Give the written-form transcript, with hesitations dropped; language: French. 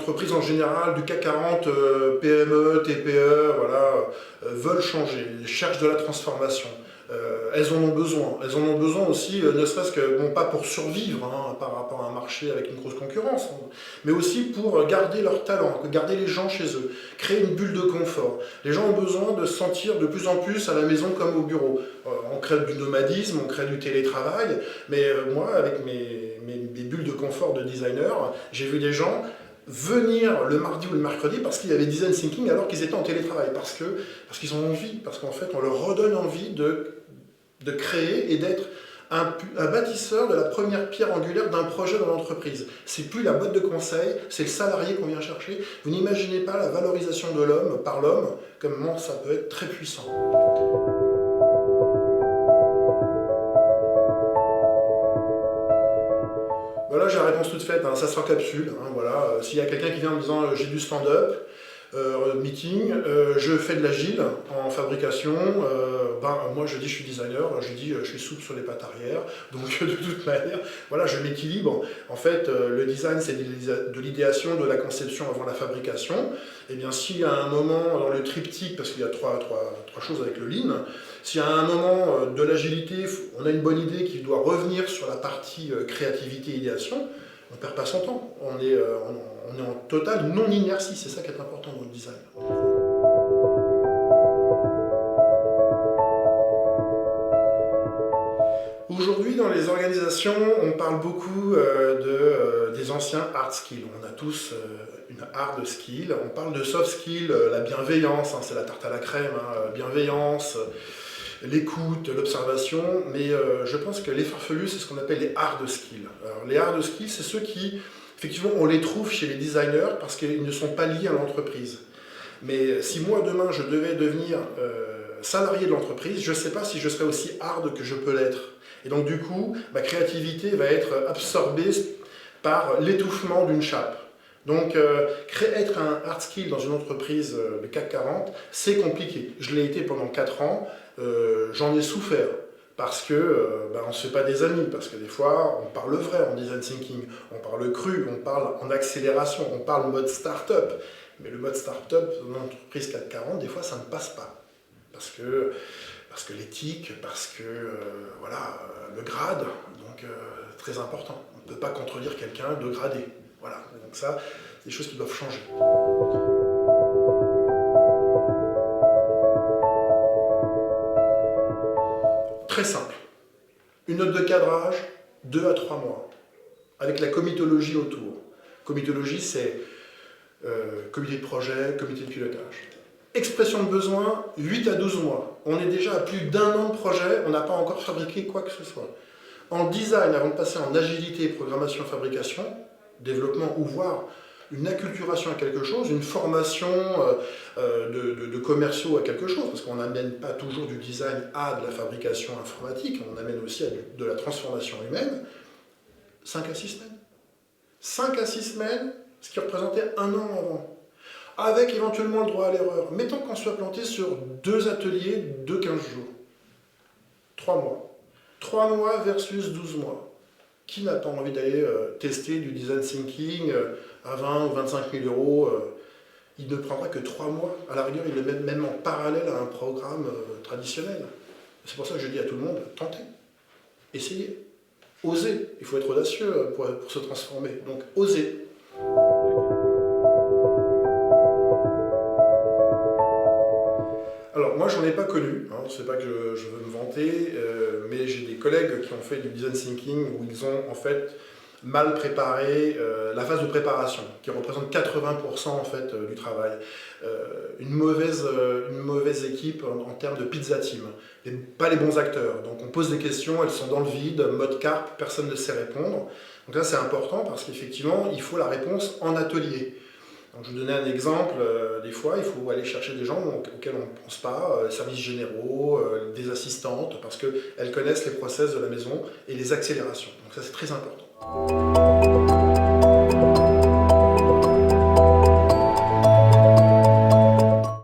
entreprises en général, du CAC 40, PME, TPE, voilà, veulent changer, cherchent de la transformation. Elles en ont besoin. Elles en ont besoin aussi, ne serait-ce que, bon, pas pour survivre hein, par rapport à un marché avec une grosse concurrence, hein, mais aussi pour garder leur talent, garder les gens chez eux, créer une bulle de confort. Les gens ont besoin de se sentir de plus en plus à la maison comme au bureau. On crée du nomadisme, on crée du télétravail, mais moi, avec mes bulles de confort de designer, j'ai vu des gens venir le mardi ou le mercredi parce qu'il y avait design thinking alors qu'ils étaient en télétravail, parce qu'ils ont envie, parce qu'en fait on leur redonne envie de créer et d'être un bâtisseur de la première pierre angulaire d'un projet dans l'entreprise. C'est plus la boîte de conseil, c'est le salarié qu'on vient chercher. Vous n'imaginez pas la valorisation de l'homme par l'homme, comment ça peut être très puissant. Voilà, j'ai la réponse toute faite, hein, ça sera capsule. Hein, voilà. S'il y a quelqu'un qui vient en me disant j'ai du stand-up, meeting, je fais de l'agile en fabrication, moi je dis je suis designer, je dis je suis souple sur les pattes arrière, donc de toute manière, voilà, je m'équilibre. En fait, le design c'est de l'idéation, de la conception avant la fabrication. Et bien s'il y a un moment dans le triptyque, parce qu'il y a trois choses avec le lean, s'il y a un moment de l'agilité, on a une bonne idée qui doit revenir sur la partie créativité, idéation, on ne perd pas son temps, on est en totale non-inertie, c'est ça qui est important dans le design. Aujourd'hui, dans les organisations, on parle beaucoup des anciens hard skills. On a tous une hard skill. On parle de soft skills, la bienveillance, hein, c'est la tarte à la crème, hein, bienveillance, l'écoute, l'observation. Mais je pense que les farfelus, c'est ce qu'on appelle les hard skills. Alors, les hard skills, c'est ceux qui, effectivement, on les trouve chez les designers parce qu'ils ne sont pas liés à l'entreprise. Mais si moi, demain, je devais devenir salarié de l'entreprise, je ne sais pas si je serais aussi hard que je peux l'être. Et donc du coup, ma créativité va être absorbée par l'étouffement d'une chape. Donc être un hard skill dans une entreprise de CAC 40, c'est compliqué. Je l'ai été pendant 4 ans, j'en ai souffert. Parce que on ne se fait pas des amis, parce que des fois on parle vrai en design thinking, on parle cru, on parle en accélération, on parle mode start-up. Mais le mode start-up dans une entreprise CAC 40, des fois ça ne passe pas. Parce que l'éthique, parce que voilà, le grade, donc très important. On ne peut pas contredire quelqu'un de gradé. Voilà, donc ça, c'est des choses qui doivent changer. Très simple. Une note de cadrage, 2 à 3 mois, avec la comitologie autour. Comitologie, c'est comité de projet, comité de pilotage. Expression de besoin, 8 à 12 mois. On est déjà à plus d'1 an de projet, on n'a pas encore fabriqué quoi que ce soit. En design, avant de passer en agilité, programmation, fabrication, développement ou voire une acculturation à quelque chose, une formation de commerciaux à quelque chose, parce qu'on n'amène pas toujours du design à de la fabrication informatique, on amène aussi à de la transformation humaine, 5 à 6 semaines. 5 à 6 semaines, ce qui représentait 1 an avant. Avec éventuellement le droit à l'erreur. Mettons qu'on soit planté sur 2 ateliers de 15 jours. 3 mois. 3 mois versus 12 mois. Qui n'a pas envie d'aller tester du design thinking à 20 ou 25 000 euros il ne prendra que 3 mois. À la rigueur, il le met même en parallèle à un programme traditionnel. C'est pour ça que je dis à tout le monde, tentez. Essayez. Osez. Il faut être audacieux pour se transformer. Donc, osez. Alors moi j'en ai pas connu, hein, c'est pas que je veux me vanter, mais j'ai des collègues qui ont fait du design thinking où ils ont en fait mal préparé la phase de préparation, qui représente 80% en fait du travail. Une mauvaise équipe en termes de pizza team, pas les bons acteurs. Donc on pose des questions, elles sont dans le vide, mode carpe, personne ne sait répondre. Donc là c'est important parce qu'effectivement il faut la réponse en atelier. Donc, je vous donnais un exemple, des fois il faut aller chercher des gens auxquels on ne pense pas, les services généraux, des assistantes, parce qu'elles connaissent les process de la maison et les accélérations. Donc ça c'est très important.